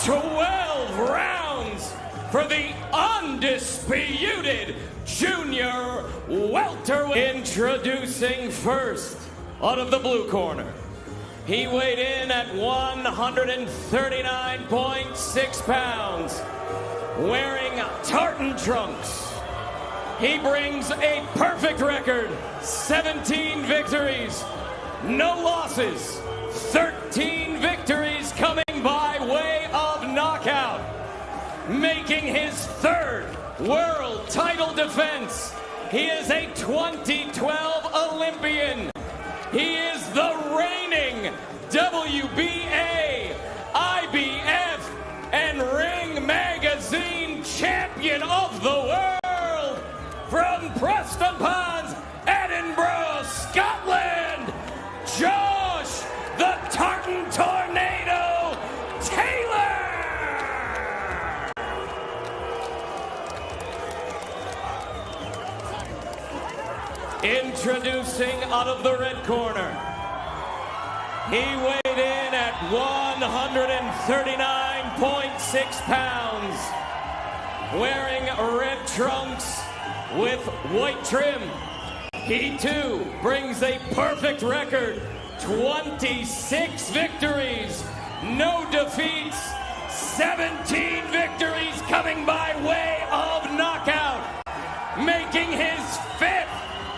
12 rounds for the undisputed junior welterweight. Introducing first, out of the blue corner, he weighed in at 139.6 pounds, wearing tartan trunks. He brings a perfect record, 17 victories, no losses, 13 victories coming by way of knockout, making his third world title defense. He is a 2012 Olympian. He is the reigning WBA, IBF, and Ring Magazine champion of the world. From Preston Pans, Edinburgh, Scotland, Josh the Tartan Tornado Taylor! Introducing out of the red corner, he weighed in at 139.6 pounds, wearing red trunks with white trim. He too brings a perfect record, 26 victories, no defeats, 17 victories coming by way of knockout, making his fifth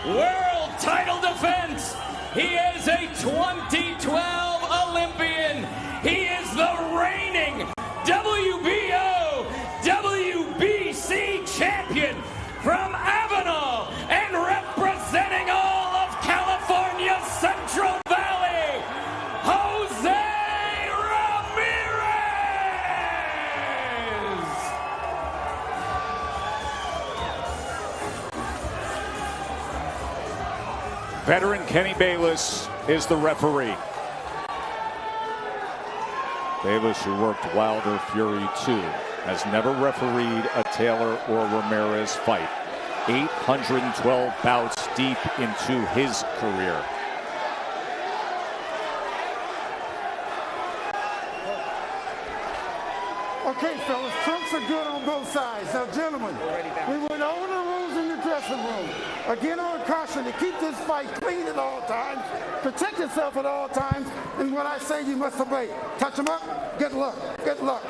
world title defense. He is a 2012 Olympian. He is the reigning WBO, WBC champion from Avenal and representing all of California's Central Valley, Jose Ramirez! Veteran Kenny Bayless is the referee. Bayless, who worked Wilder Fury 2, has never refereed a Taylor or Ramirez fight. 812 bouts deep into his career. Okay, fellas, trunks are good on both sides. Now, gentlemen, we went over the rules in the dressing room. Again, on caution to keep this fight clean at all times, protect yourself at all times, and when I say you must obey. Touch them up, good luck, good luck.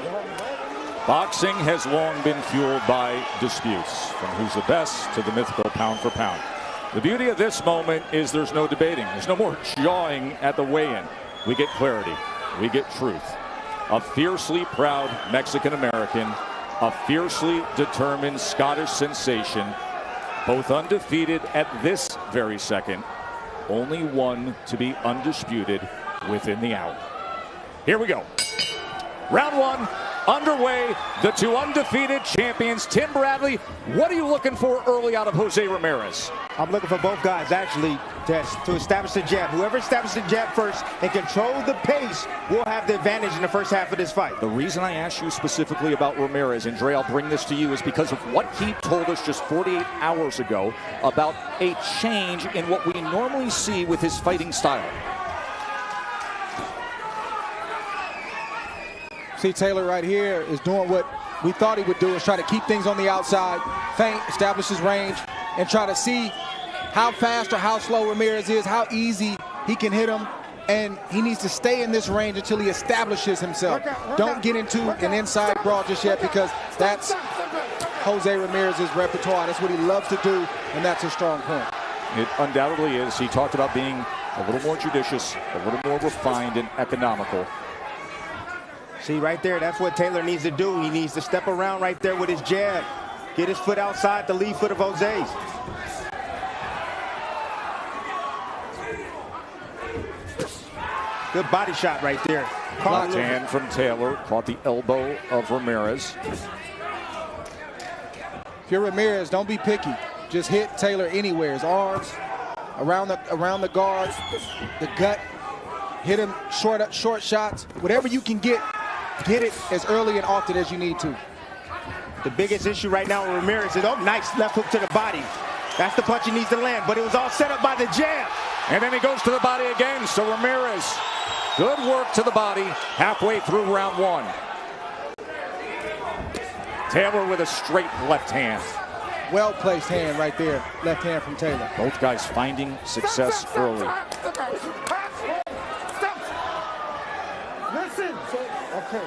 Boxing has long been fueled by disputes, from who's the best to the mythical pound for pound. The beauty of this moment is there's no debating. There's no more jawing at the weigh-in. We get clarity. We get truth. A fiercely proud Mexican-American, a fiercely determined Scottish sensation, both undefeated at this very second, only one to be undisputed within the hour. Here we go. Round one. Underway, the two undefeated champions. Tim Bradley, what are you looking for early out of Jose Ramirez? I'm looking for both guys, actually, to establish the jab. Whoever establishes the jab first and control the pace will have the advantage in the first half of this fight. The reason I asked you specifically about Ramirez, and Dre, I'll bring this to you, is because of what he told us just 48 hours ago about a change in what we normally see with his fighting style. See, Taylor right here is doing what we thought he would do, is try to keep things on the outside, feint, establish his range, and try to see how fast or how slow Ramirez is, how easy he can hit him, and he needs to stay in this range until he establishes himself. Don't get into an inside brawl just yet, because that's Jose Ramirez's repertoire. That's what he loves to do, and that's his strong point. It undoubtedly is. He talked about being a little more judicious, a little more refined and economical. See, right there, that's what Taylor needs to do. He needs to step around right there with his jab. Get his foot outside the lead foot of Jose's. Good body shot right there. Blocked hand from Taylor, caught the elbow of Ramirez. If you're Ramirez, don't be picky. Just hit Taylor anywhere. His arms, around the guards, the gut. Hit him short shots. Whatever you can get it as early and often as you need to. The biggest issue right now with Ramirez is, oh, nice left hook to the body. That's the punch he needs to land, but it was all set up by the jab. And then he goes to the body again. So Ramirez, good work to the body halfway through round one. Taylor with a straight left hand. Well-placed hand right there. Left hand from Taylor. Both guys finding success early. Listen. Okay.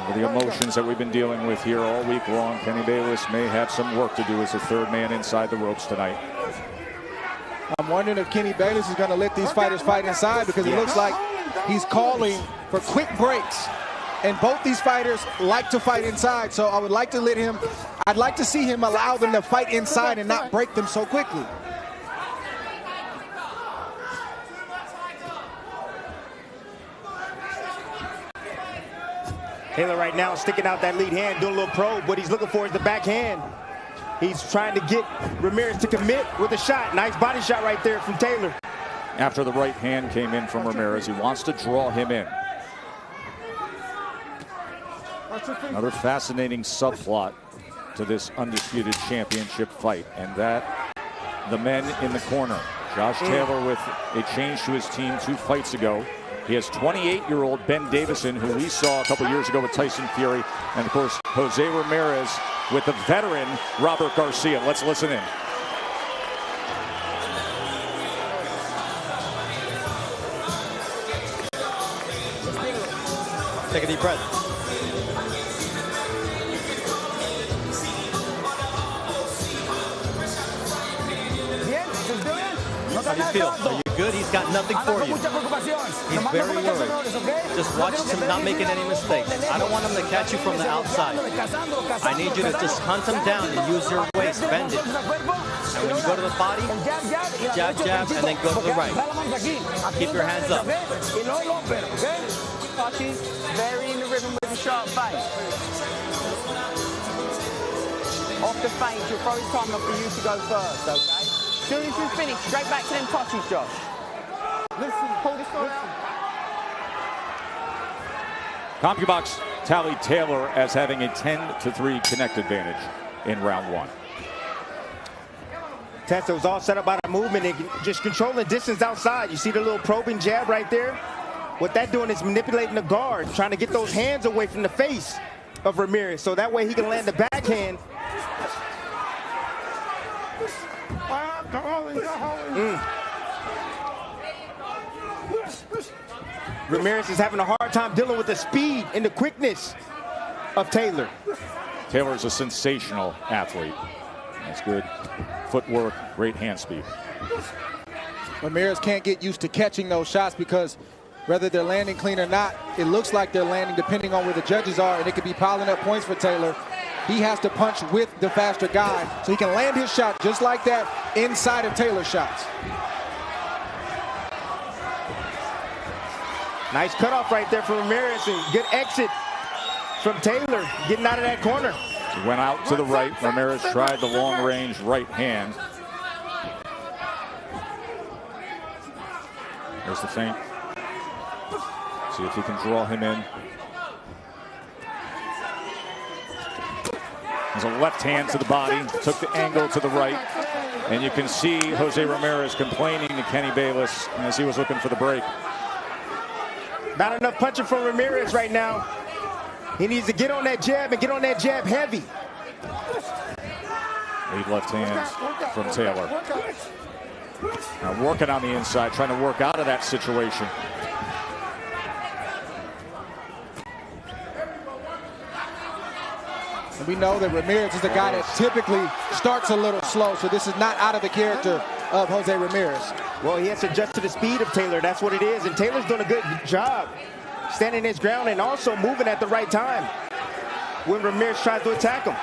With the emotions that we've been dealing with here all week long, Kenny Bayless may have some work to do as the third man inside the ropes tonight. I'm wondering if Kenny Bayless is going to let these fighters fight inside, because it looks like he's calling for quick breaks. And both these fighters like to fight inside, so I would like to I'd like to see him allow them to fight inside and not break them so quickly. Taylor right now sticking out that lead hand, doing a little probe. What he's looking for is the backhand. He's trying to get Ramirez to commit with a shot. Nice body shot right there from Taylor. After the right hand came in from Ramirez, he wants to draw him in. Another fascinating subplot to this undisputed championship fight, and that the men in the corner. Josh Taylor with a change to his team 2 fights ago. He has 28-year-old Ben Davison, who we saw a couple years ago with Tyson Fury, and of course Jose Ramirez with the veteran Robert Garcia. Let's listen in. Take a deep breath. How do you feel? Are you good? He's got nothing for you. He's very worried. Just watch him not making any mistakes. I don't want him to catch you from the outside. I need you to just hunt him down and use your waist, bend it. And when you go to the body, jab, jab, and then go to the right. Keep your hands up. Very in the rhythm with a sharp face. Off the feint, you'll throw his time up for you to go first, okay? As soon as you finish, straight back to them touches, Josh. Listen, pull this one out. CompuBox tallied Taylor as having a 10-3 connect advantage in round 1. Tessa was all set up by the movement and just controlling distance outside. You see the little probing jab right there? What that doing is manipulating the guard, trying to get those hands away from the face of Ramirez, so that way he can land the backhand. Ramirez is having a hard time dealing with the speed and the quickness of Taylor. Taylor's a sensational athlete. That's good footwork, great hand speed. Ramirez can't get used to catching those shots, because whether they're landing clean or not, it looks like they're landing depending on where the judges are, and it could be piling up points for Taylor. He has to punch with the faster guy so he can land his shot just like that inside of Taylor's shots. Nice cutoff right there from Ramirez, and good exit from Taylor, getting out of that corner. He went out to the right. Ramirez tried the long-range right hand. There's the feint. See if he can draw him in. There's a left hand to the body, took the angle to the right. And you can see Jose Ramirez complaining to Kenny Bayless as he was looking for the break. Not enough punching from Ramirez right now. He needs to get on that jab and get on that jab heavy. Lead left hands from Taylor. Now working on the inside, trying to work out of that situation. And we know that Ramirez is a guy that typically starts a little slow, so this is not out of the character of Jose Ramirez. Well, he has to adjust to the speed of Taylor. That's what it is. And Taylor's doing a good job standing his ground and also moving at the right time when Ramirez tries to attack him.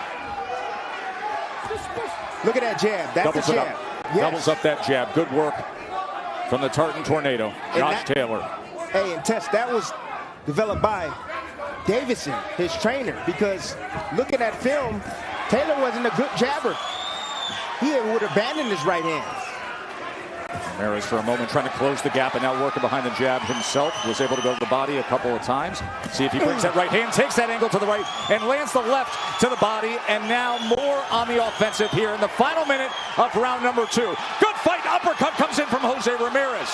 Look at that jab. That's Doubles the jab. it up. Yes. Doubles up that jab. Good work from the Tartan Tornado, Josh Taylor. Hey, and Tess, that was developed by Davison, his trainer, because looking at film, Taylor wasn't a good jabber. He would abandon his right hand. Ramirez for a moment trying to close the gap and now working behind the jab himself. Was able to go to the body a couple of times. See if he brings that right hand, takes that angle to the right and lands the left to the body. And now more on the offensive here in the final minute of round number 2. Good fight. Uppercut comes in from Jose Ramirez.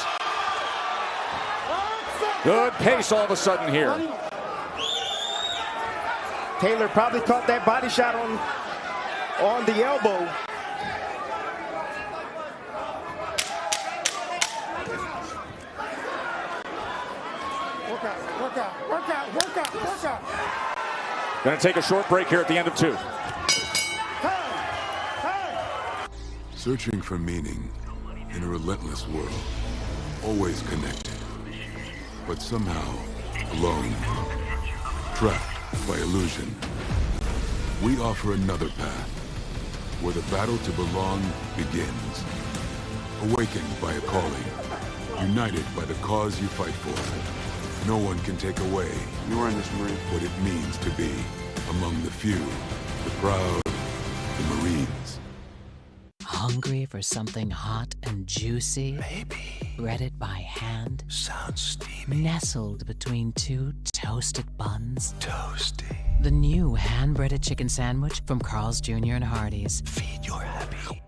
Good pace all of a sudden here. Taylor probably caught that body shot on the elbow. Work out. Going to take a short break here at the end of 2. Searching for meaning in a relentless world, always connected, but somehow alone, trapped by illusion. We offer another path, where the battle to belong begins. Awakened by a calling, united by the cause you fight for. No one can take away what it means to be among the few, the proud, the Marines. Hungry for something hot and juicy? Maybe. Breaded by hand? Sounds steamy. Nestled between 2 toasted buns? Toasty. The new hand-breaded chicken sandwich from Carl's Jr. and Hardee's. Feed your happy.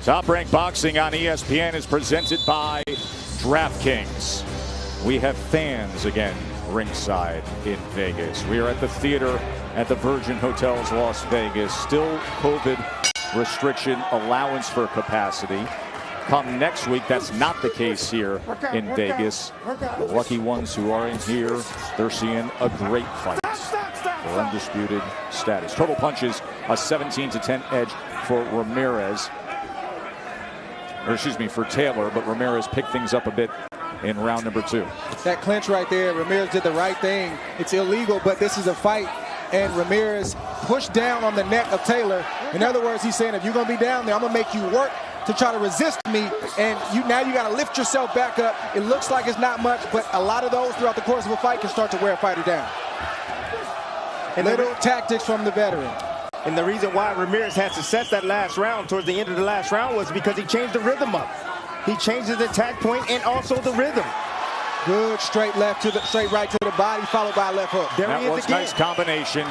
Top Rank Boxing on ESPN is presented by DraftKings. We have fans again ringside in Vegas. We are at the theater at the Virgin Hotels Las Vegas. Still COVID restriction allowance for capacity. Come next week, that's not the case here in Vegas. The lucky ones who are in here, they're seeing a great fight for undisputed status. Total punches, a 17-10 edge for Ramirez. Or excuse me, for Taylor, but Ramirez picked things up a bit in round number 2. That clinch right there, Ramirez did the right thing. It's illegal, but this is a fight. And Ramirez pushed down on the neck of Taylor. In other words, he's saying, if you're going to be down there, I'm going to make you work to try to resist me. And now you got to lift yourself back up. It looks like it's not much, but a lot of those throughout the course of a fight can start to wear a fighter down. And little tactics from the veteran. And the reason why Ramirez had success that last round, towards the end of the last round, was because he changed the rhythm up. He changed his attack point and also the rhythm. Good straight right to the body, followed by a left hook. That was a nice combination.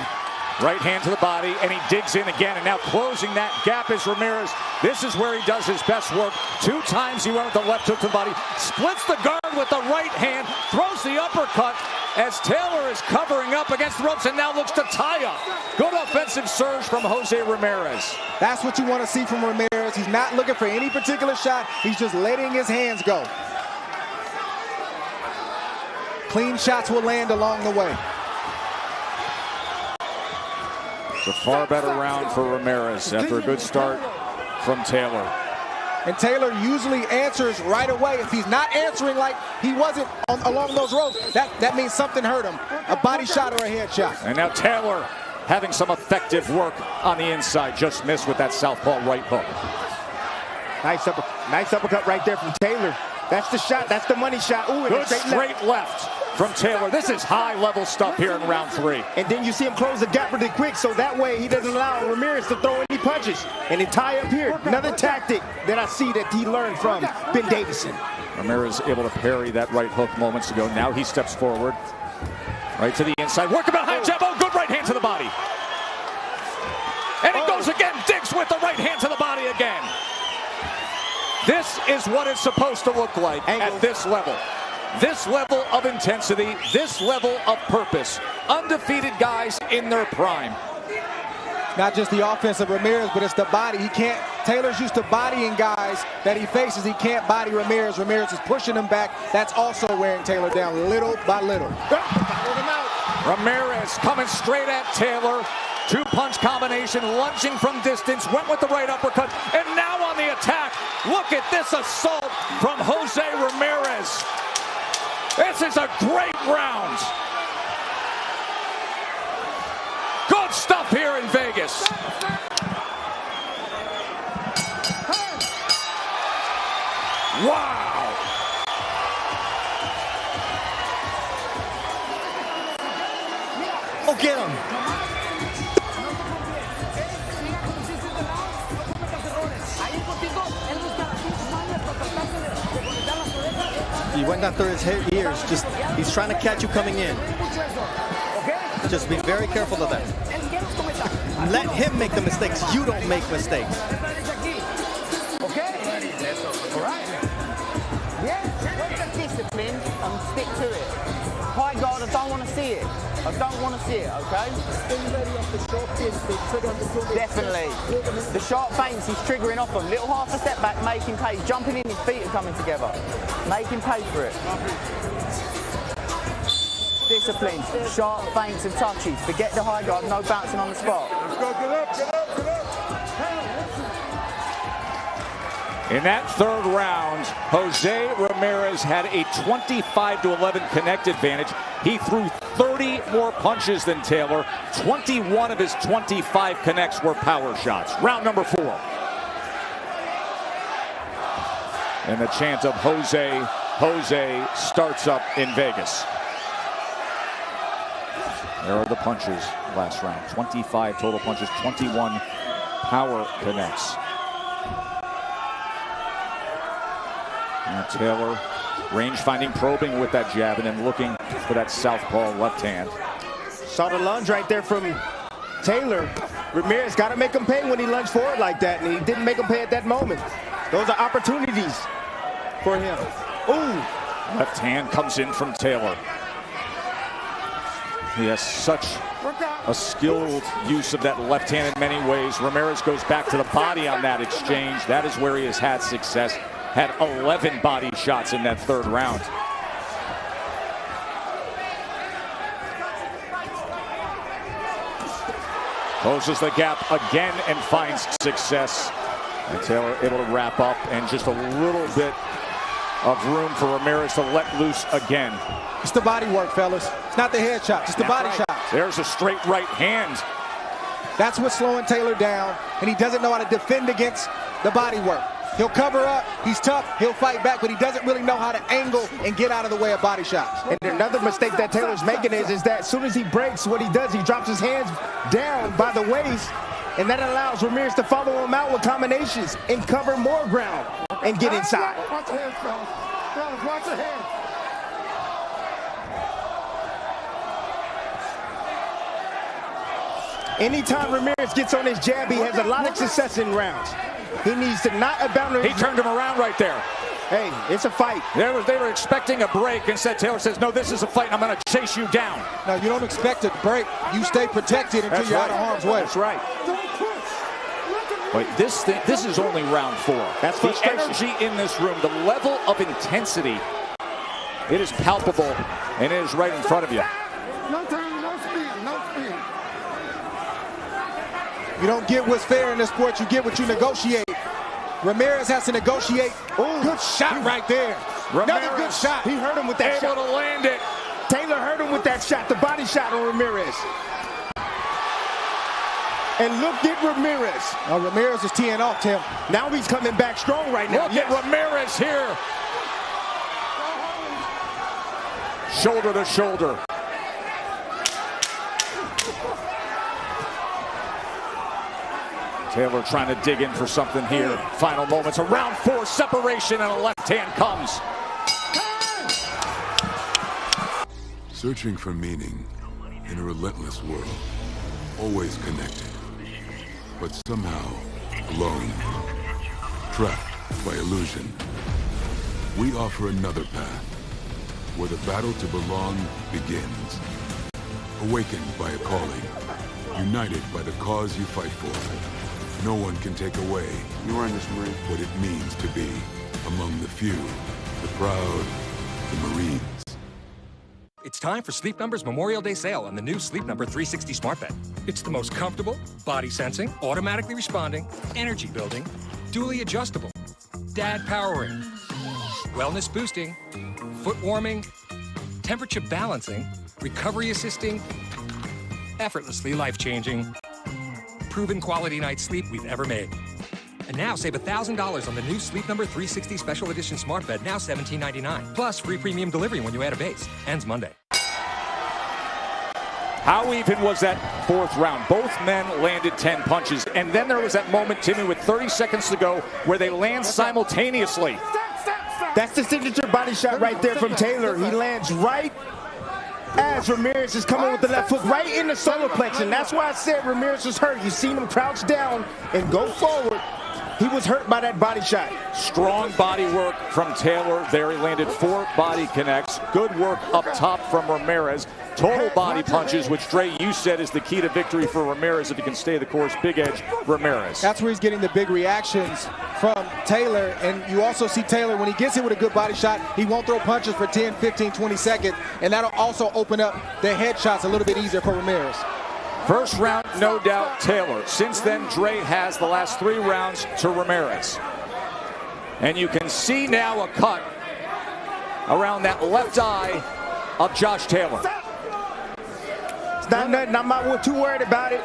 Right hand to the body, and he digs in again, and now closing that gap is Ramirez. This is where he does his best work. 2 times he went with the left hook to the body, splits the guard with the right hand, throws the uppercut as Taylor is covering up against the ropes and now looks to tie up. Good offensive surge from Jose Ramirez. That's what you want to see from Ramirez. He's not looking for any particular shot. He's just letting his hands go. Clean shots will land along the way. It's a far better round for Ramirez after a good start from Taylor. And Taylor usually answers right away. If he's not answering like he wasn't along those ropes, that means something hurt him. A body shot or a head shot. And now Taylor having some effective work on the inside. Just missed with that southpaw right hook. Nice uppercut right there from Taylor. That's the shot. That's the money shot. Ooh, good straight left from Taylor. This is high-level stuff here in round 3. And then you see him close the gap really quick, so that way he doesn't allow Ramirez to throw any punches. And he tie up here. Another tactic that I see that he learned from Ben Davison. Ramirez able to parry that right hook moments ago. Now he steps forward. Right to the inside. Work about high jab. Oh, good right hand to the body. And he goes again. Digs with the right hand to the body again. This is what it's supposed to look like at this level. This level of intensity, this level of purpose. Undefeated guys in their prime. Not just the offense of Ramirez, but it's the body. Taylor's used to bodying guys that he faces. He can't body Ramirez. Ramirez is pushing him back. That's also wearing Taylor down little by little. Ramirez coming straight at Taylor. 2-punch combination, lunging from distance, went with the right uppercut, and now on the attack. Look at this assault from Jose Ramirez. This is a great round. Good stuff here in Vegas. Wow. Oh, get him. He went down through his ears. He's trying to catch you coming in. Just be very careful of that. Let him make the mistakes. You don't make mistakes. Okay? All right. Yeah, work the discipline and stick to it. High guard. I don't want to see it. I don't want to see it, okay? Definitely. The sharp feints, he's triggering off them. Little half a step back, making pay. He's jumping in, his feet are coming together. Making pay for it. Disciplines, sharp feints and touches. Forget the high guard, no bouncing on the spot. Let's go, get up, get up, get up. In that third round, Jose Ramirez had a 25-11 connect advantage. He threw 30 more punches than Taylor. 21 of his 25 connects were power shots. Round number 4. And the chant of Jose, Jose starts up in Vegas. There are the punches last round. 25 total punches, 21 power connects. Now Taylor, range finding, probing with that jab, and then looking for that southpaw left hand. Saw the lunge right there from Taylor. Ramirez got to make him pay when he lunged forward like that, and he didn't make him pay at that moment. Those are opportunities for him. Ooh. Left hand comes in from Taylor. He has such a skilled use of that left hand in many ways. Ramirez goes back to the body on that exchange. That is where he has had success. Had 11 body shots in that third round. Closes the gap again and finds success. And Taylor able to wrap up, and just a little bit of room for Ramirez to let loose again. It's the body work, fellas. It's not the head shot, it's the body shot. There's a straight right hand. That's what's slowing Taylor down, and he doesn't know how to defend against the body work. He'll cover up, he's tough, he'll fight back, but he doesn't really know how to angle and get out of the way of body shots. And another mistake that Taylor's making is that as soon as he breaks, what he does, he drops his hands down by the waist, and that allows Ramirez to follow him out with combinations and cover more ground and get inside. Watch the head, fellas. Fellas, watch the head. Anytime Ramirez gets on his jab, he has a lot of success in rounds. He needs to not abound. He turned him around right there. Hey, it's a fight. They were expecting a break. Instead, Taylor says, no, this is a fight. I'm going to chase you down. No, you don't expect a break. You stay protected until you're out of harm's way. That's right. Wait, this is only round 4. That's the energy in this room, the level of intensity. It is palpable, and it is right in front of you. No time, no speed, no speed. You don't get what's fair in this sport, you get what you negotiate. Ramirez has to negotiate. Ooh, good shot right there. Ramirez, another good shot. He hurt him with that shot. Able to land it. Taylor hurt him with that shot, the body shot on Ramirez. And look at Ramirez. Oh, Ramirez is teeing off, Tim. Now he's coming back strong right now. Look at Ramirez here. Shoulder to shoulder. Taylor trying to dig in for something here. Final moments, a round 4 separation, and a left hand comes. Searching for meaning in a relentless world, always connected, but somehow alone, trapped by illusion. We offer another path, where the battle to belong begins. Awakened by a calling, united by the cause you fight for. No one can take away what it means to be among the few, the proud, the Marines. It's time for Sleep Number's Memorial Day sale on the new Sleep Number 360 smart bed. It's the most comfortable, body sensing, automatically responding, energy building, dually adjustable, dad powering, wellness boosting, foot warming, temperature balancing, recovery assisting, effortlessly life-changing, proven quality night's sleep we've ever made. And now save $1,000 on the new Sleep Number 360 Special Edition Smart Bed, now $17.99. Plus free premium delivery when you add a base. Ends Monday. How even was that 4th round? Both men landed 10 punches. And then there was that moment, Timmy, with 30 seconds to go, where they land simultaneously. That's the signature body shot right there from Taylor. He lands right as Ramirez is coming with the left hook right in the solar plexus. And that's why I said Ramirez was hurt. You seen him crouch down and go forward. He was hurt by that body shot. Strong body work from Taylor there. He landed 4 body connects. Good work up top from Ramirez. Total body punches, which, Dre, you said is the key to victory for Ramirez if he can stay the course. Big edge, Ramirez. That's where he's getting the big reactions from Taylor. And you also see Taylor, when he gets hit with a good body shot, he won't throw punches for 10, 15, 20 seconds. And that'll also open up the headshots a little bit easier for Ramirez. First round, no doubt, Taylor. Since then, Dre has the last 3 rounds to Ramirez. And you can see now a cut around that left eye of Josh Taylor. It's not nothing. I'm not too worried about it.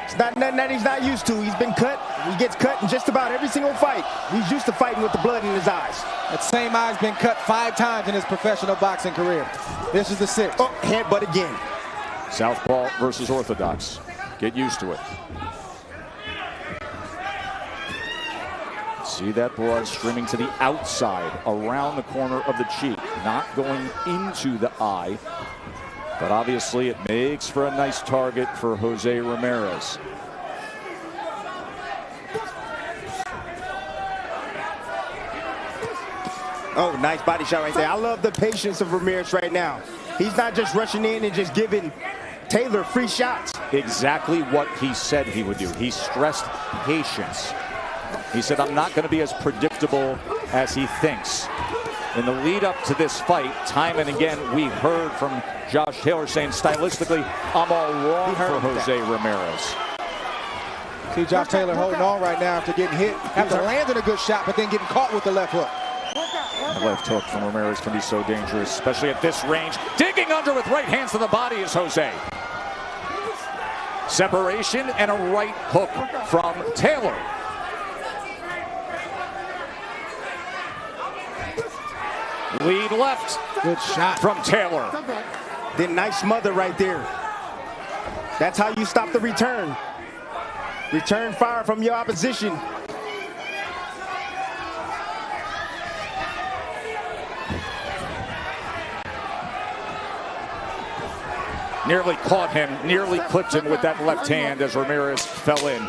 It's not nothing that he's not used to. He's been cut. He gets cut in just about every single fight. He's used to fighting with the blood in his eyes. That same eye's been cut 5 times in his professional boxing career. This is the 6th. Oh, headbutt again. Southpaw versus orthodox. Get used to it. See that blood streaming to the outside, around the corner of the cheek, not going into the eye. But obviously it makes for a nice target for Jose Ramirez. Oh, nice body shot right there. I love the patience of Ramirez right now. He's not just rushing in and just giving Taylor free shots. Exactly what he said he would do. He stressed patience. He said, I'm not going to be as predictable as he thinks. In the lead up to this fight, time and again, we heard from Josh Taylor saying, stylistically, I'm all wrong for Jose Ramirez. See Josh Taylor holding on right now after getting hit, after landing a good shot, but then getting caught with the left hook. The left hook from Ramirez can be so dangerous, especially at this range. Digging under with right hands to the body is Jose. Separation and a right hook from Taylor. Lead left. Good shot from Taylor. Then nice smother right there. That's how you stop the return. Return fire from your opposition. Nearly caught him, nearly clipped him with that left hand as Ramirez fell in.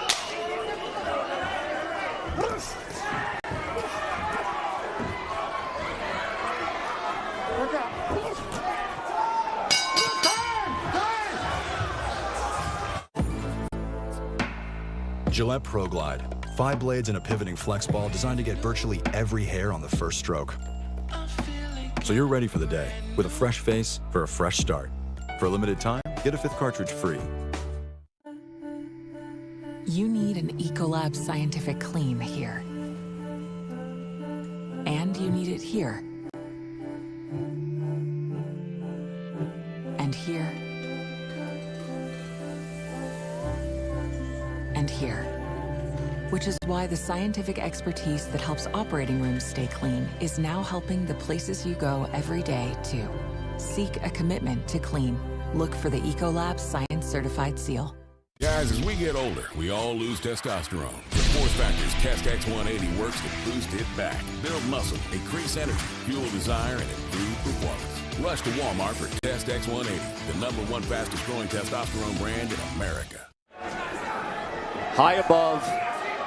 Gillette Pro Glide. 5 blades and a pivoting flex ball designed to get virtually every hair on the first stroke. So you're ready for the day with a fresh face for a fresh start. For a limited time, get a 5th cartridge free. You need an Ecolab Scientific Clean here. And you need it here. And here. And here. Which is why the scientific expertise that helps operating rooms stay clean is now helping the places you go every day too. Seek a commitment to clean. Look for the Ecolab Science Certified seal. Guys, as we get older, we all lose testosterone. The Force Factor's Test X 180 works to boost it back, build muscle, increase energy, fuel desire, and improve performance. Rush to Walmart for Test X 180, the #1 fastest growing testosterone brand in America. High above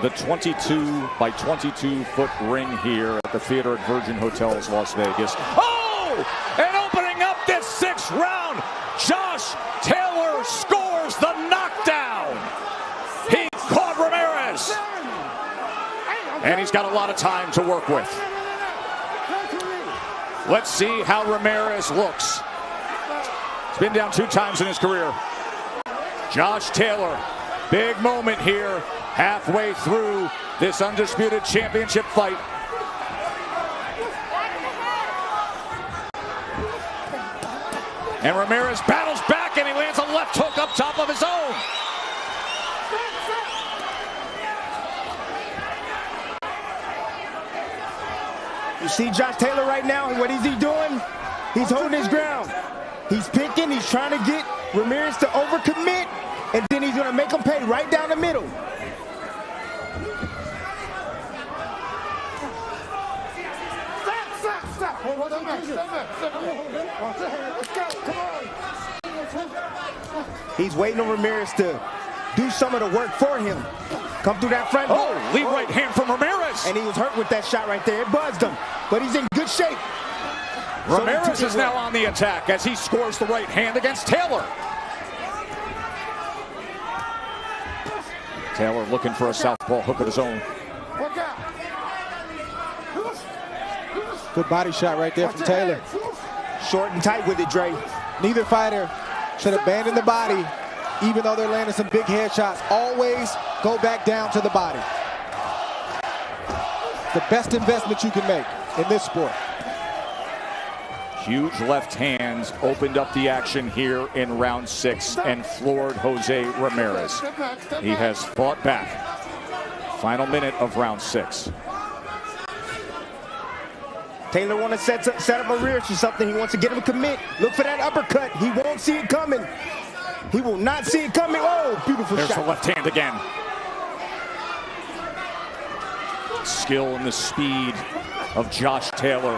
the 22 by 22 foot ring here at the Theater at Virgin Hotels, Las Vegas. Oh! And opening up this 6th round, Josh Taylor scores the knockdown. He caught Ramirez. And he's got a lot of time to work with. Let's see how Ramirez looks. He's been down 2 times in his career. Josh Taylor, big moment here, halfway through this undisputed championship fight. And Ramirez battles back and he lands a left hook up top of his own. You see Josh Taylor right now, what is he doing? He's holding his ground. He's picking, he's trying to get Ramirez to overcommit, and then he's gonna make him pay right down the middle. He's waiting on Ramirez to do some of the work for him. Come through that front. Oh, lead right hand from Ramirez. And he was hurt with that shot right there. It buzzed him, but he's in good shape. Ramirez is now on the attack as he scores the right hand against Taylor. Taylor looking for a southpaw hook of his own. Good body shot right there from Taylor. Short and tight with it, Dre. Neither fighter should abandon the body, even though they're landing some big headshots. Always go back down to the body. The best investment you can make in this sport. Huge left hands opened up the action here in round 6 and floored Jose Ramirez. He has fought back. Final minute of round 6. Taylor wants to set up Ramirez for something. He wants to get him to commit. Look for that uppercut. He won't see it coming. He will not see it coming. Oh, beautiful shot. There's the left hand again. Skill and the speed of Josh Taylor.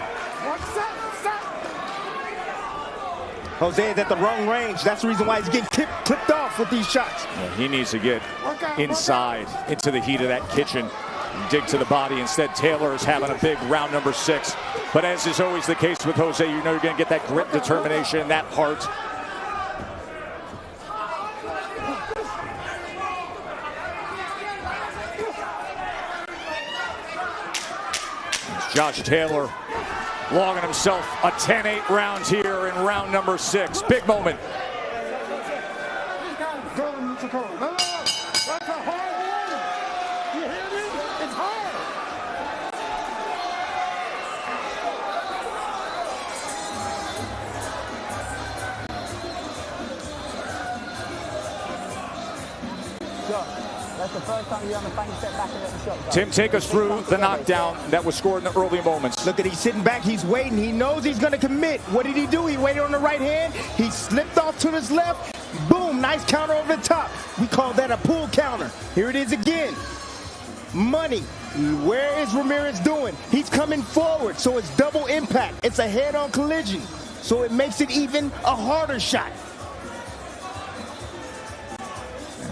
Jose is at the wrong range. That's the reason why he's getting clipped off with these shots. Yeah, he needs to get inside into the heat of that kitchen. Dig to the body. Instead, Taylor is having a big round number 6. But as is always the case with Jose, you know you're going to get that grit, determination, that heart. Josh Taylor logging himself a 10-8 round here in round number 6. Big moment. That's the first time you're on the fight step back and let the shot go. Tim, take us through the knockdown that was scored in the early moments. Look at he's sitting back, he's waiting, he knows he's gonna commit. What did he do? He waited on the right hand, he slipped off to his left, boom, nice counter over the top. We call that a pull counter. Here it is again. Money. Where is Ramirez doing? He's coming forward, so it's double impact. It's a head-on collision, so it makes it even a harder shot.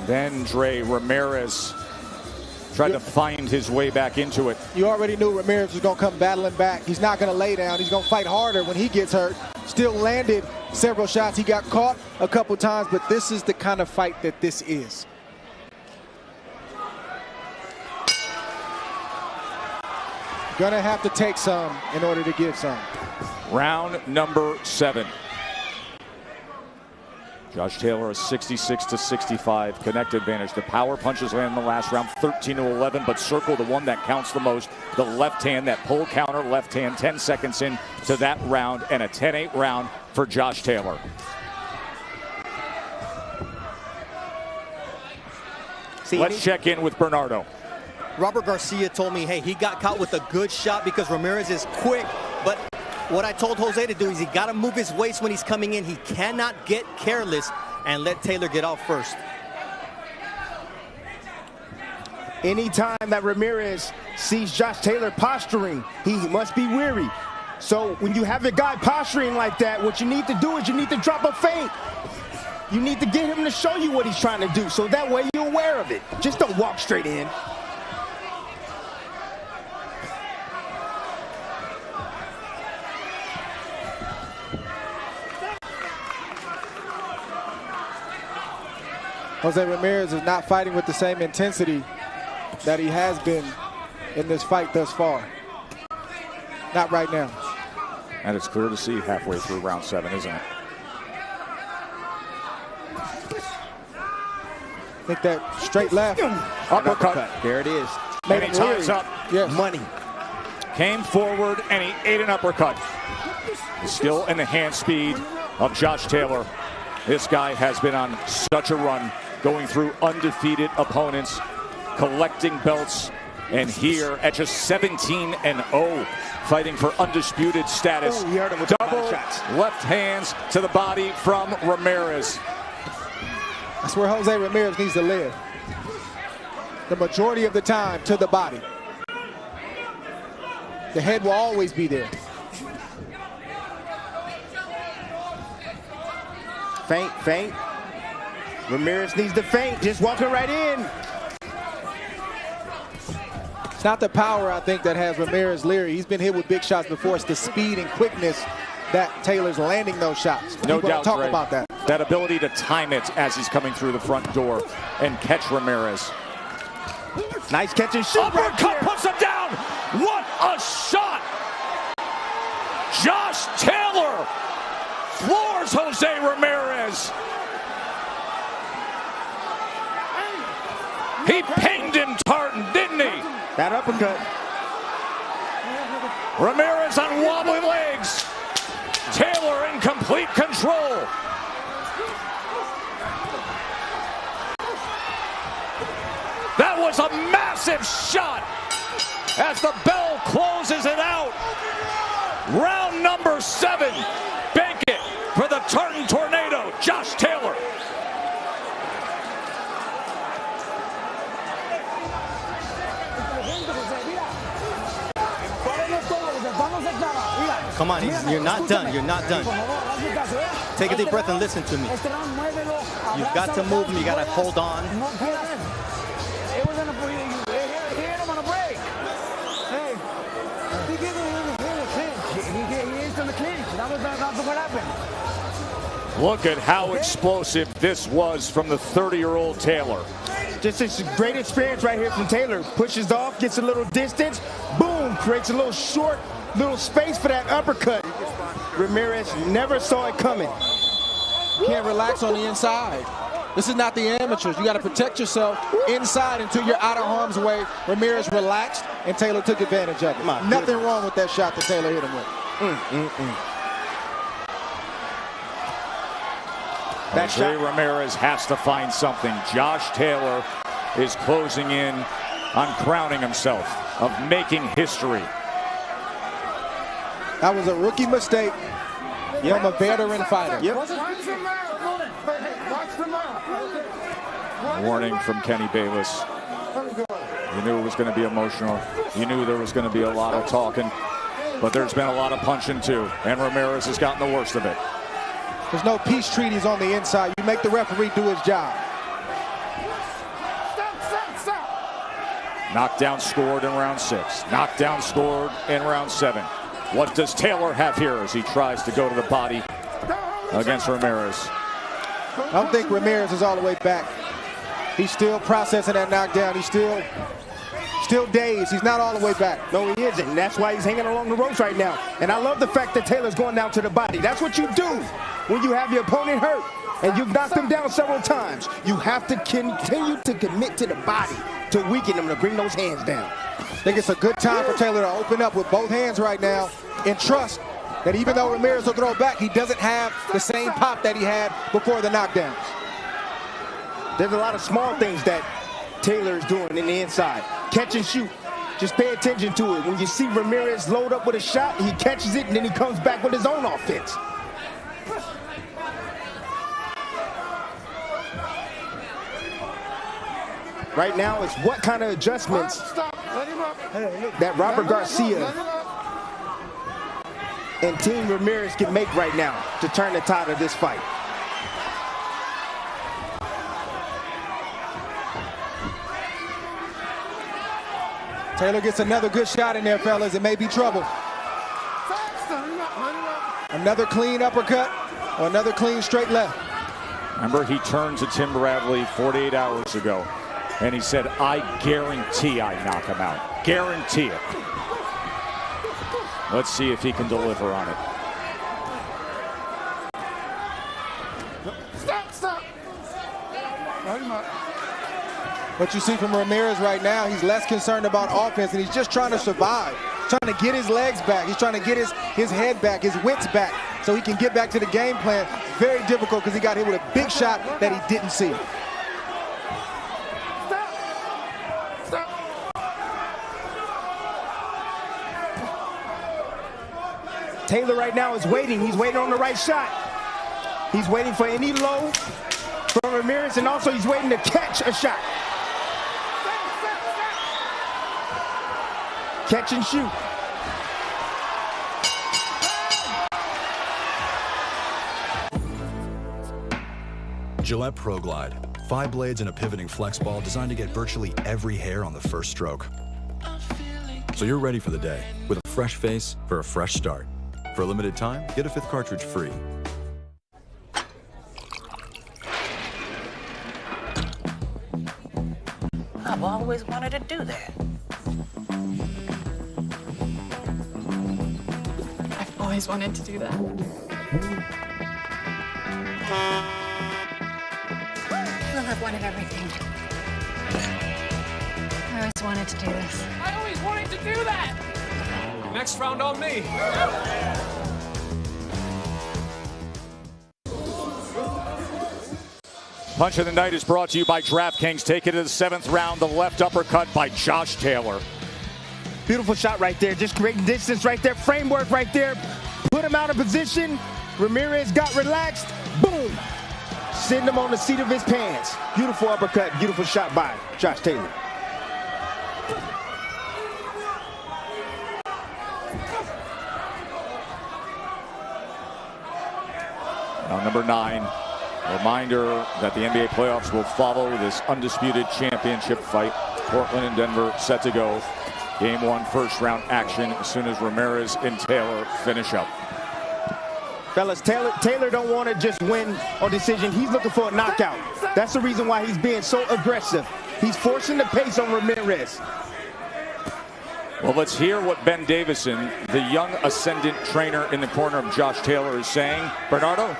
Then Dre Ramirez tried to find his way back into it. You already knew Ramirez was going to come battling back. He's not going to lay down. He's going to fight harder when he gets hurt. Still landed several shots. He got caught a couple times, but this is the kind of fight that this is. Going to have to take some in order to give some. Round number 7. Josh Taylor, a 66-65 connect advantage. The power punches land in the last round, 13-11, but circle the one that counts the most. The left hand, that pull counter left hand, 10 seconds in to that round, and a 10-8 round for Josh Taylor. Let's check in with Bernardo. Robert Garcia told me, hey, he got caught with a good shot because Ramirez is quick, but what I told Jose to do is he got to move his waist when he's coming in. He cannot get careless and let Taylor get off first. Anytime that Ramirez sees Josh Taylor posturing, he must be weary. So when you have a guy posturing like that, what you need to do is you need to drop a feint. You need to get him to show you what he's trying to do, so that way you're aware of it. Just don't walk straight in. Jose Ramirez is not fighting with the same intensity that he has been in this fight thus far. Not right now. And it's clear to see halfway through round 7, isn't it? I think that straight left. Uppercut. There it is. And he ties up. Yes. Money. Came forward and he ate an uppercut. The skill and the hand speed of Josh Taylor. This guy has been on such a run, going through undefeated opponents, collecting belts, and here at just 17-0, fighting for undisputed status. Oh, he hurt him with double left hands to the body from Ramirez. That's where Jose Ramirez needs to live. The majority of the time to the body. The head will always be there. Feint, feint. Ramirez needs to feint, just walking right in. It's not the power, I think, that has Ramirez leery. He's been hit with big shots before. It's the speed and quickness that Taylor's landing those shots. No doubt, talk Ray. about that. That ability to time it as he's coming through the front door and catch Ramirez. Nice catch and shoot. Uppercut puts him down. What a shot! Josh Taylor floors Jose Ramirez. He pinged him, Tartan, didn't he? That uppercut. Ramirez on wobbly legs. Taylor in complete control. That was a massive shot as the bell closes it out. Round number 7. Bank it for the Tartan Tornado, Josh Taylor. Come on, you're not done. You're not done. Take a deep breath and listen to me. You've got to move him. You got to hold on. Look at how explosive this was from the 30-year-old Taylor. Just a great experience right here from Taylor. Pushes off, gets a little distance, boom, creates a little short, little space for that uppercut. Ramirez never saw it coming. Can't relax on the inside. This is not the amateurs. You got to protect yourself inside until you're out of harm's way. Ramirez relaxed, and Taylor took advantage of it. Nothing wrong with that shot that Taylor hit him with. Jose Ramirez has to find something. Josh Taylor is closing in on crowning himself of making history. That was a rookie mistake from a veteran fighter. Warning from Kenny Bayless. You knew it was going to be emotional. You knew there was going to be a lot of talking. But there's been a lot of punching too. And Ramirez has gotten the worst of it. There's no peace treaties on the inside. You make the referee do his job. Knockdown scored in round 6. Knockdown scored in round 7. What does Taylor have here as he tries to go to the body against Ramirez? I don't think Ramirez is all the way back. He's still processing that knockdown. He's still dazed. He's not all the way back. No, he isn't. And that's why he's hanging along the ropes right now. And I love the fact that Taylor's going down to the body. That's what you do when you have your opponent hurt and you've knocked him down several times. You have to continue to commit to the body to weaken him, to bring those hands down. I think it's a good time for Taylor to open up with both hands right now and trust that even though Ramirez will throw back, he doesn't have the same pop that he had before the knockdowns. There's a lot of small things that Taylor is doing in the inside. Catch and shoot. Just pay attention to it. When you see Ramirez load up with a shot, he catches it and then he comes back with his own offense. Right now, it's what kind of adjustments that Robert Garcia and Team Ramirez can make right now to turn the tide of this fight. Taylor gets another good shot in there, fellas. It may be trouble. Another clean uppercut or another clean straight left. Remember, he turned to Tim Bradley 48 hours ago, and he said, I guarantee I knock him out. Guarantee it. Let's see if he can deliver on it. Stop. What you see from Ramirez right now, he's less concerned about offense, and he's just trying to survive, trying to get his legs back. He's trying to get his head back, his wits back, so he can get back to the game plan. Very difficult because he got hit with a big shot that he didn't see. Taylor right now is waiting. He's waiting on the right shot. He's waiting for any low from Ramirez, and also he's waiting to catch a shot. Catch and shoot. Gillette Pro Glide. 5 blades and a pivoting flex ball designed to get virtually every hair on the first stroke. So you're ready for the day with a fresh face for a fresh start. For a limited time, get a 5th cartridge free. I've always wanted to do that. I've always wanted to do that. Well, I've wanted everything. I always wanted to do this. I always wanted to do that! Next round on me. Punch of the night is brought to you by DraftKings. Take it to the 7th round. The left uppercut by Josh Taylor. Beautiful shot right there. Just creating distance right there. Framework right there. Put him out of position. Ramirez got relaxed. Boom. Send him on the seat of his pants. Beautiful uppercut. Beautiful shot by Josh Taylor. Now, number 9. Reminder that the NBA playoffs will follow this undisputed championship fight. Portland and Denver set to go. Game 1, first round action as soon as Ramirez and Taylor finish up. Fellas, Taylor don't want to just win on decision. He's looking for a knockout. That's the reason why he's being so aggressive. He's forcing the pace on Ramirez. Well, let's hear what Ben Davison, the young ascendant trainer in the corner of Josh Taylor, is saying. Bernardo?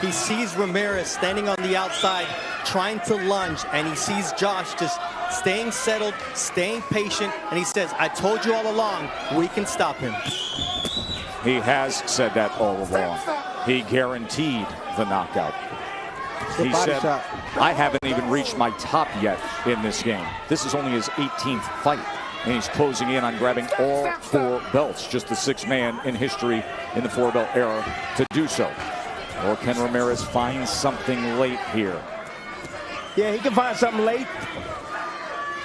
He sees Ramirez standing on the outside, trying to lunge, and he sees Josh just staying settled, staying patient, and he says, I told you all along, we can stop him. He has said that all along. He guaranteed the knockout. He said, I haven't even reached my top yet in this game. This is only his 18th fight, and he's closing in on grabbing all 4 belts, just the 6th man in history in the 4-belt era to do so. Or can Ramirez find something late here? Yeah, he can find something late.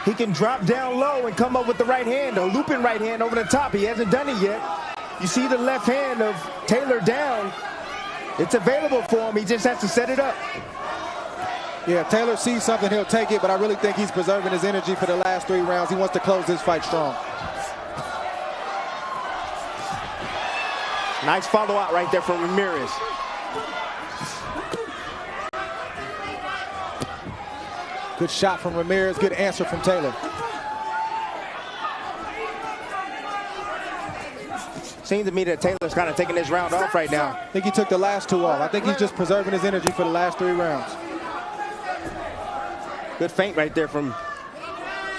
He can drop down low and come up with the right hand, a looping right hand over the top. He hasn't done it yet. You see the left hand of Taylor down. It's available for him. He just has to set it up. Yeah, Taylor sees something, he'll take it, but I really think he's preserving his energy for the last 3 rounds. He wants to close this fight strong. Nice follow out right there from Ramirez. Good shot from Ramirez, good answer from Taylor. Seems to me that Taylor's kind of taking this round off right now. I think he took the last 2 off. I think he's just preserving his energy for the last 3 rounds. Good feint right there from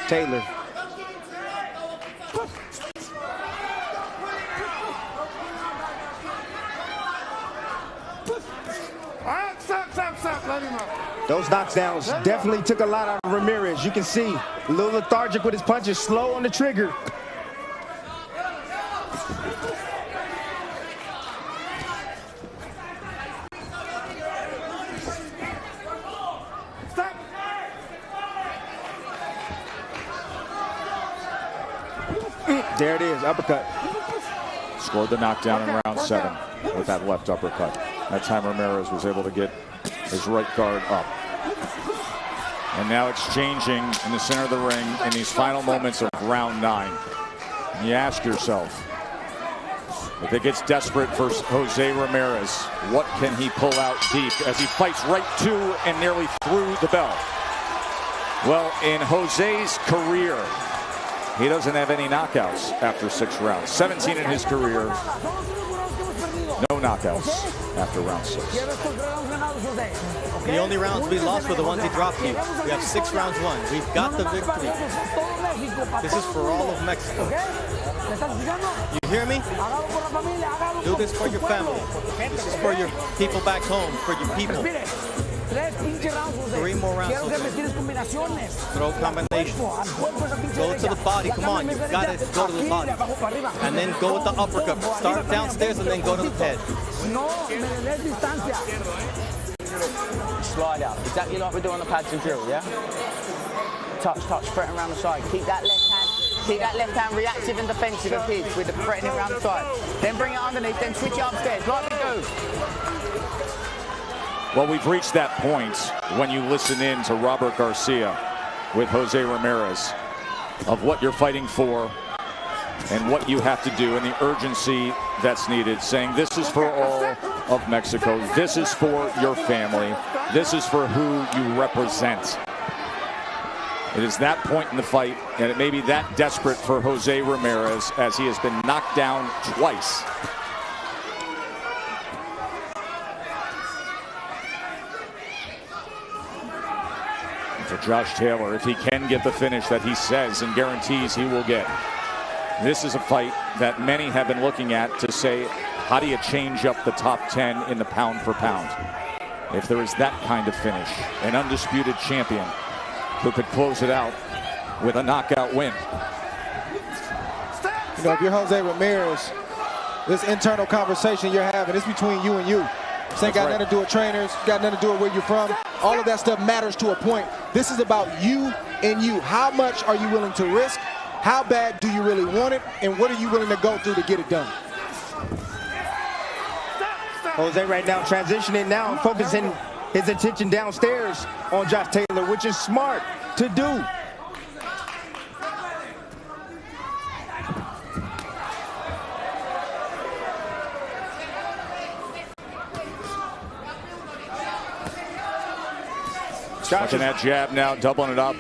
Taylor. Stop, let him up. Those knockdowns definitely took a lot out of Ramirez. You can see a little lethargic with his punches, slow on the trigger. There it is, uppercut. Scored the knockdown in round 7 with that left uppercut. That time Ramirez was able to get his right guard up. And now exchanging in the center of the ring in these final moments of round 9. And you ask yourself, if it gets desperate for Jose Ramirez, what can he pull out deep as he fights right to and nearly through the bell? Well, in Jose's career, he doesn't have any knockouts after 6 rounds. 17 in his career. No knockouts after round 6. The only rounds we lost were the ones he dropped you. We have 6 rounds won. We've got the victory. This is for all of Mexico. You hear me? Do this for your family. This is for your people back home, for your people. 3 more rounds. Throw combinations. Go to the body. Come on, you've got to go to the body. And then go with the uppercut. Start downstairs and then go to the head. Slide out. Exactly like we do on the pads and drill, yeah? Touch, threaten around the side. Keep that left hand reactive and defensive of his with the threatening around the side. Then bring it underneath, then switch it upstairs, like we do. Well, we've reached that point when you listen in to Robert Garcia with Jose Ramirez of what you're fighting for and what you have to do and the urgency that's needed, saying this is for all of Mexico, this is for your family, this is for who you represent. It is that point in the fight, and it may be that desperate for Jose Ramirez as he has been knocked down twice. For Josh Taylor, if he can get the finish that he says and guarantees he will get, this is a fight that many have been looking at to say, how do you change up the top 10 in the pound for pound? If there is that kind of finish, an undisputed champion who could close it out with a knockout win. You know, if you're Jose Ramirez, this internal conversation you're having is between you and you. This ain't got nothing to do with trainers, got nothing to do with where you're from. All of that stuff matters to a point. This is about you and you. How much are you willing to risk? How bad do you really want it? And what are you willing to go through to get it done? Jose right now transitioning now and focusing his attention downstairs on Josh Taylor, which is smart to do. Watching that jab now, doubling it up.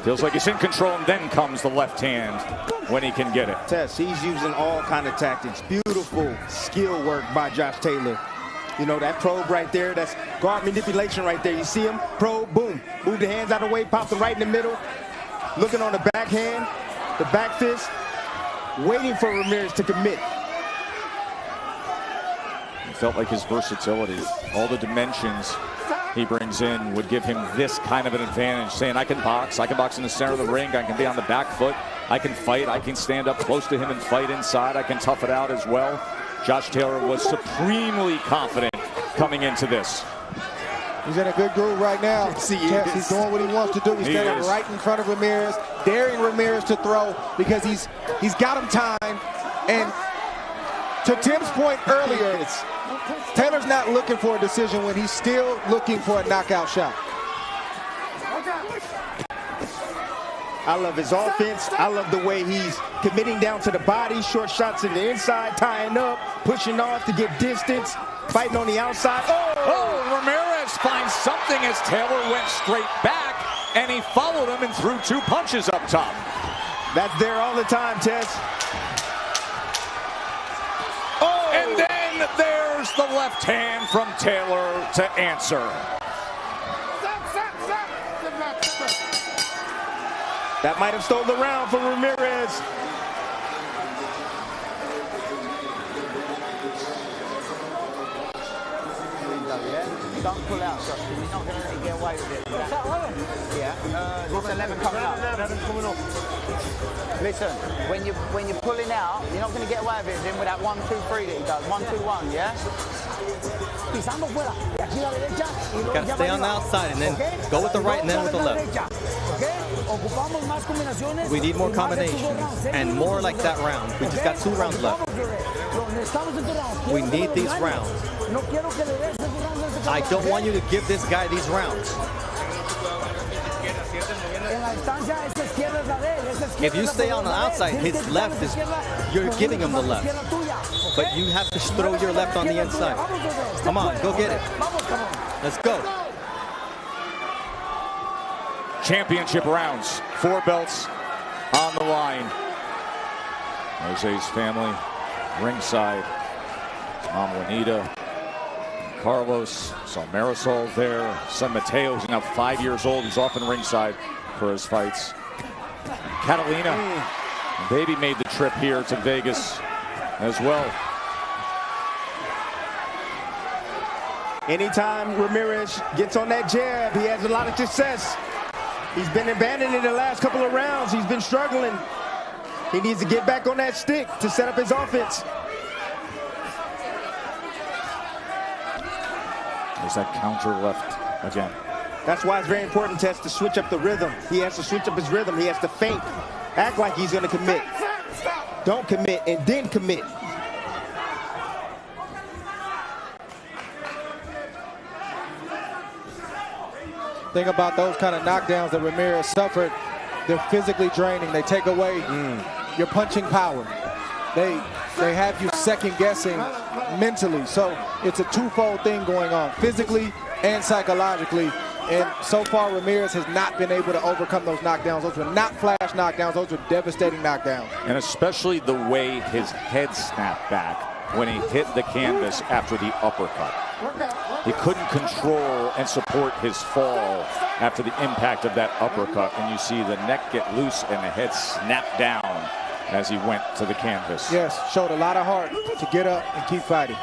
Feels like he's in control, and then comes the left hand when he can get it. Tess, he's using all kind of tactics. Beautiful skill work by Josh Taylor. You know, that probe right there, that's guard manipulation right there. You see him, probe, boom. Move the hands out of the way, pop them right in the middle. Looking on the backhand, the back fist, waiting for Ramirez to commit. It felt like his versatility, all the dimensions he brings in would give him this kind of an advantage, saying I can box in the center of the ring, I can be on the back foot, I can fight, I can stand up close to him and fight inside, I can tough it out as well. Josh Taylor was supremely confident coming into this. He's in a good groove right now. He's doing what he wants to do. He's standing right in front of Ramirez, daring Ramirez to throw because he's got him time. And to Tim's point earlier, Taylor's not looking for a decision when he's still looking for a knockout shot. I love his offense. I love the way he's committing down to the body, short shots to the inside, tying up, pushing off to get distance, fighting on the outside. Oh, Ramirez finds something as Taylor went straight back, and he followed him and threw two punches up top. That's there all the time, Tess. Oh! And then there's the left hand from Taylor to answer. That might have stole the round for Ramirez. Don't pull out, Josh, because you're not going to get away with it. What's that, 11? Yeah, there's 11 coming up. 11 coming up. Listen, when you're pulling out, you're not going to get away with it then with that 1, 2, 3 that he does. 1, 2, 1, yeah? You got to stay on the outside and then go with the right and then with the left. We need more combinations and more like that round. We just got 2 rounds left. We need these rounds. I don't want you to give this guy these rounds. If you stay on the outside, his left is, you're giving him the left. But you have to throw your left on the inside. Come on, go get it. Let's go. Championship rounds, 4 belts on the line. Jose's family ringside. Mom Juanita, Carlos, saw Marisol there. Son Mateo, who's now 5 years old, who's often ringside for his fights. Catalina, baby, made the trip here to Vegas as well. Anytime Ramirez gets on that jab, he has a lot of success. He's been abandoned in the last couple of rounds. He's been struggling. He needs to get back on that stick to set up his offense. There's that counter left again. That's why it's very important, Tess, to switch up the rhythm. He has to switch up his rhythm. He has to feint, act like he's going to commit. Don't commit and then commit. Think about those kind of knockdowns that Ramirez suffered. They're physically draining. They take away your punching power. They have you second guessing mentally. So it's a twofold thing going on, physically and psychologically. And so far, Ramirez has not been able to overcome those knockdowns. Those were not flash knockdowns. Those were devastating knockdowns. And especially the way his head snapped back when he hit the canvas after the uppercut. He couldn't control and support his fall after the impact of that uppercut. And you see the neck get loose and the head snap down as he went to the canvas. Yes, showed a lot of heart to get up and keep fighting.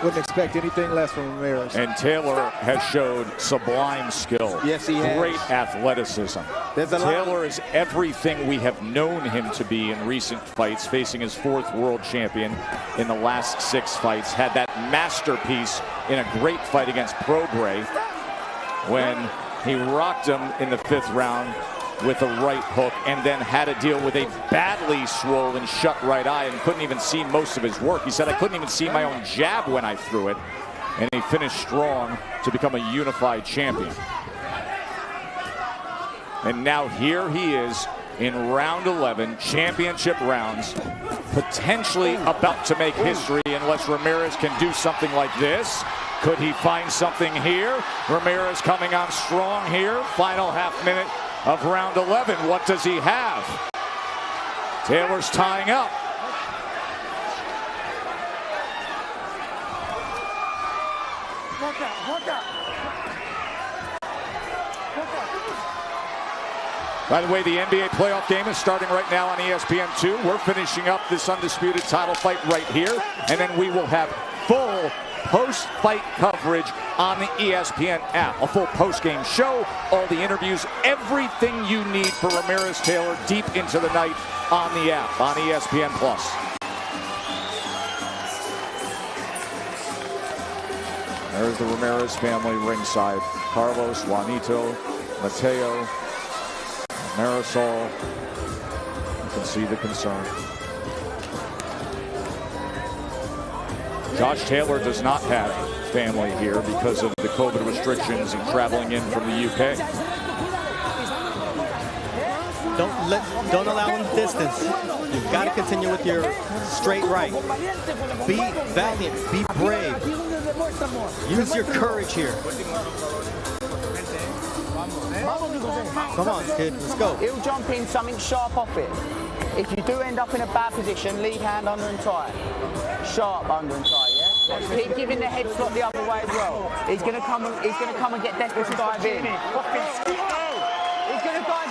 Wouldn't expect anything less from Ramirez. And Taylor has showed sublime skill. Yes, he has. Great athleticism. Taylor is everything we have known him to be in recent fights, facing his 4th world champion in the last 6 fights. Had that masterpiece in a great fight against Prograis when he rocked him in the 5th round with a right hook, and then had to deal with a badly swollen shut right eye and couldn't even see most of his work. He said, I couldn't even see my own jab when I threw it. And he finished strong to become a unified champion. And now here he is in round 11, championship rounds, potentially about to make history unless Ramirez can do something like this. Could he find something here? Ramirez coming on strong here, final half minute of round 11. What does he have? Taylor's tying up. By the way, the NBA playoff game is starting right now on ESPN2. We're finishing up this undisputed title fight right here, and then we will have full post-fight coverage on the ESPN app. A full post-game show, all the interviews, everything you need for Ramirez Taylor deep into the night on the app, on ESPN+. There's the Ramirez family ringside. Carlos, Juanito, Mateo, Marisol. You can see the concern. Josh Taylor does not have family here because of the COVID restrictions and traveling in from the UK. Don't allow him distance. You've got to continue with your straight right. Be valiant. Be brave. Use your courage here. Come on, kid. Let's go. He'll jump in something sharp off it. If you do end up in a bad position, lead hand under and tight. Sharp under and tight, yeah? Keep giving the head slot the other way as well. He's gonna come and get desperate to dive in.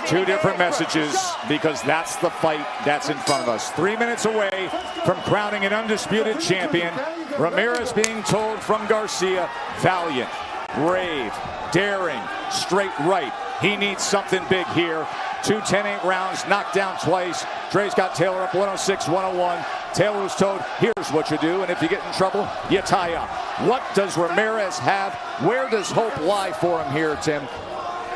Two different messages, because that's the fight that's in front of us. 3 minutes away from crowning an undisputed champion. Ramirez being told from Garcia, valiant, brave, daring, straight right. He needs something big here. 2 10-8 rounds, knocked down twice. Dre's got Taylor up 106-101. Taylor was told, here's what you do, and if you get in trouble, you tie up. What does Ramirez have? Where does hope lie for him here, Tim?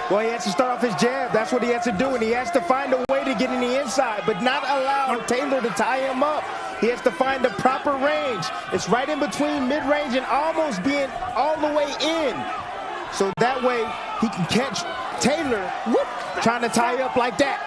Well, he has to start off his jab. That's what he has to do, and he has to find a way to get in the inside, but not allow Taylor to tie him up. He has to find the proper range. It's right in between mid-range and almost being all the way in. So that way, he can catch Taylor trying to tie up like that.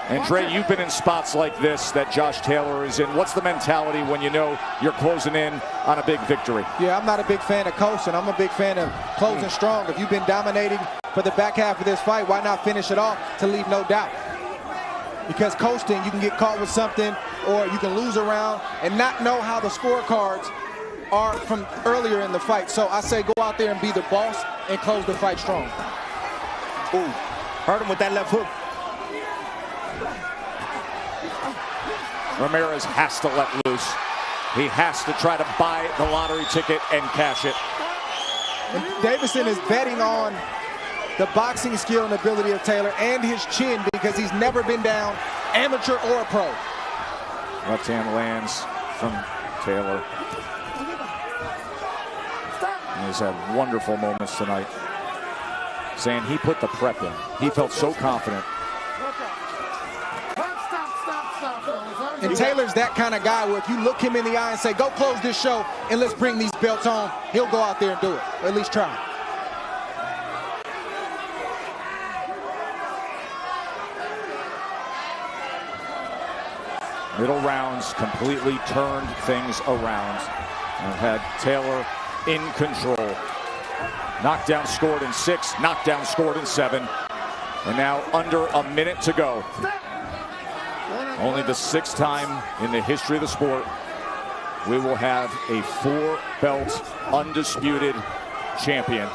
And Dre, you've been in spots like this that Josh Taylor is in. What's the mentality when you know you're closing in on a big victory? Yeah, I'm not a big fan of coasting. I'm a big fan of closing strong. If you've been dominating for the back half of this fight, why not finish it off to leave no doubt? Because coasting, you can get caught with something, or you can lose a round and not know how the scorecards are from earlier in the fight. So I say go out there and be the boss and close the fight strong. Ooh, hurt him with that left hook. Ramirez has to let loose. He has to try to buy the lottery ticket and cash it. And Davison is betting on the boxing skill and ability of Taylor and his chin, because he's never been down, amateur or pro. Left hand lands from Taylor. And he's had wonderful moments tonight, saying he put the prep in. He felt so confident. And Taylor's that kind of guy where if you look him in the eye and say, go close this show and let's bring these belts on, he'll go out there and do it, or at least try. middle rounds completely turned things around and had Taylor in control. Knockdown scored in 6, knockdown scored in 7, and now under a minute to go. Only the 6th time in the history of the sport we will have a 4-belt undisputed champion.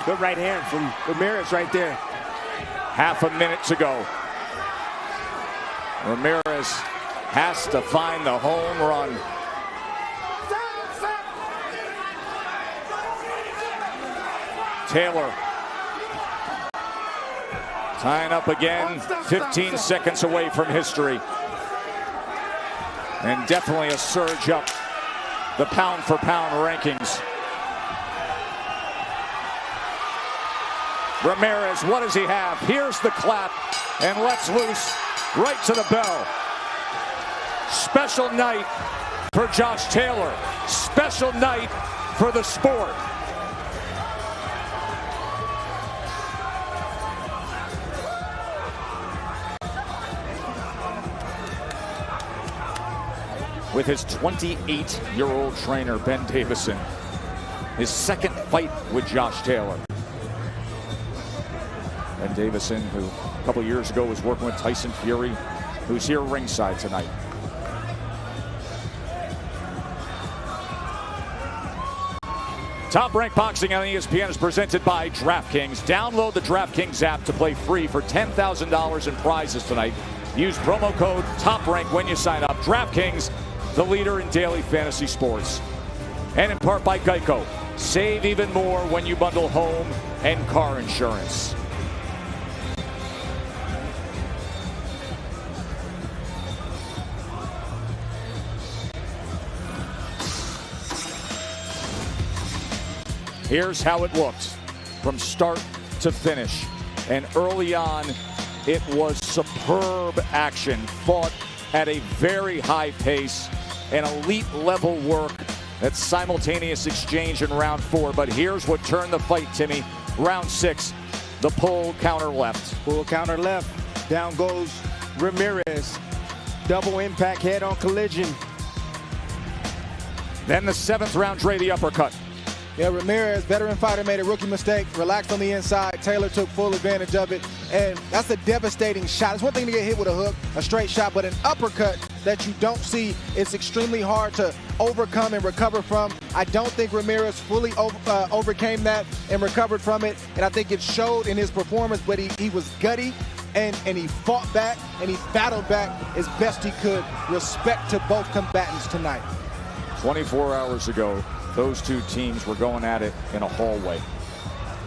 Good right hand from Ramirez right there. Half a minute to go. Ramirez has to find the home run. Taylor tying up again, 15 seconds away from history. And definitely a surge up the pound-for-pound rankings. Ramirez, what does he have? Here's the clap, and lets loose right to the bell. Special night for Josh Taylor. Special night for the sport. With his 28-year-old trainer, Ben Davison. His 2nd fight with Josh Taylor. Ben Davison, who a couple years ago was working with Tyson Fury, who's here ringside tonight. Top Rank Boxing on ESPN is presented by DraftKings. Download the DraftKings app to play free for $10,000 in prizes tonight. Use promo code TOPRANK when you sign up. DraftKings, the leader in daily fantasy sports. And in part by Geico. Save even more when you bundle home and car insurance. Here's how it looked from start to finish. And early on, it was superb action, fought at a very high pace, and elite level work. That simultaneous exchange in round 4. But here's what turned the fight, Timmy. Round 6, the pull counter left. Pull counter left. Down goes Ramirez. Double impact head-on collision. Then the 7th round, Dre, the uppercut. Yeah, Ramirez, veteran fighter, made a rookie mistake, relaxed on the inside. Taylor took full advantage of it, and that's a devastating shot. It's one thing to get hit with a hook, a straight shot, but an uppercut that you don't see, it's extremely hard to overcome and recover from. I don't think Ramirez fully overcame that and recovered from it, and I think it showed in his performance, but he was gutty, and he fought back, and he battled back as best he could. Respect to both combatants tonight. 24 hours ago, those two teams were going at it in a hallway.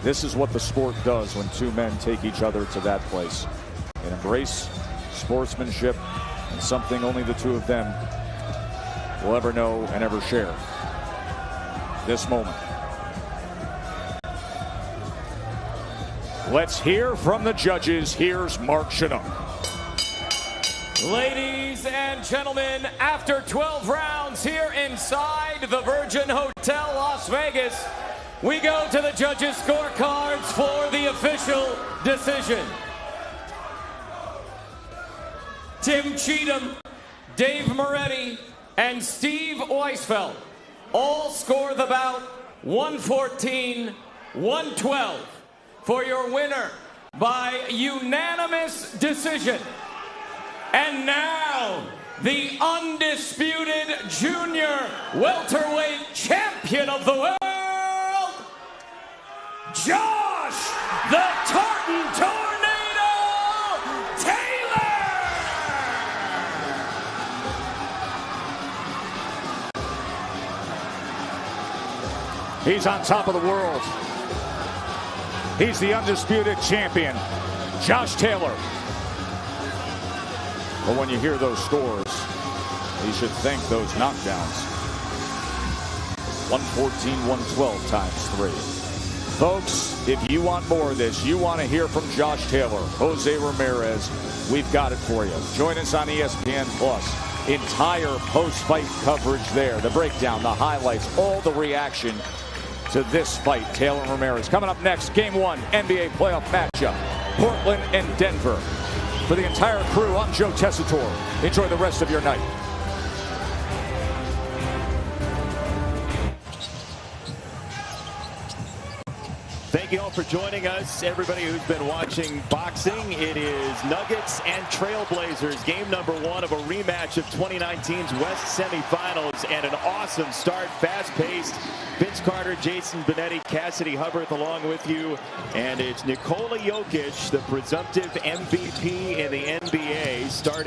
This is what the sport does when two men take each other to that place and embrace sportsmanship and something only the two of them will ever know and ever share. This moment. Let's hear from the judges. Here's Mark Chinook. Ladies and gentlemen, after 12 rounds here inside the Virgin Hotel Las Vegas, we go to the judges' scorecards for the official decision. Tim Cheatham, Dave Moretti, and Steve Weisfeld all score the bout 114-112 for your winner by unanimous decision. And now, the undisputed junior welterweight champion of the world, Josh the Tartan Tornado Taylor! He's on top of the world. He's the undisputed champion, Josh Taylor. But when you hear those scores, you should thank those knockdowns. 114-112 times 3. Folks, if you want more of this, you want to hear from Josh Taylor, Jose Ramirez, we've got it for you. Join us on ESPN Plus. Entire post-fight coverage there. The breakdown, the highlights, all the reaction to this fight. Taylor Ramirez. Coming up next, Game 1, NBA playoff matchup. Portland and Denver. For the entire crew, I'm Joe Tessitore. Enjoy the rest of your night. Thank you all for joining us. Everybody who's been watching boxing, it is Nuggets and Trailblazers, game number 1 of a rematch of 2019's West semifinals, and an awesome start, fast-paced. Vince Carter, Jason Benetti, Cassidy Hubbard along with you, and it's Nikola Jokic, the presumptive MVP in the NBA, starting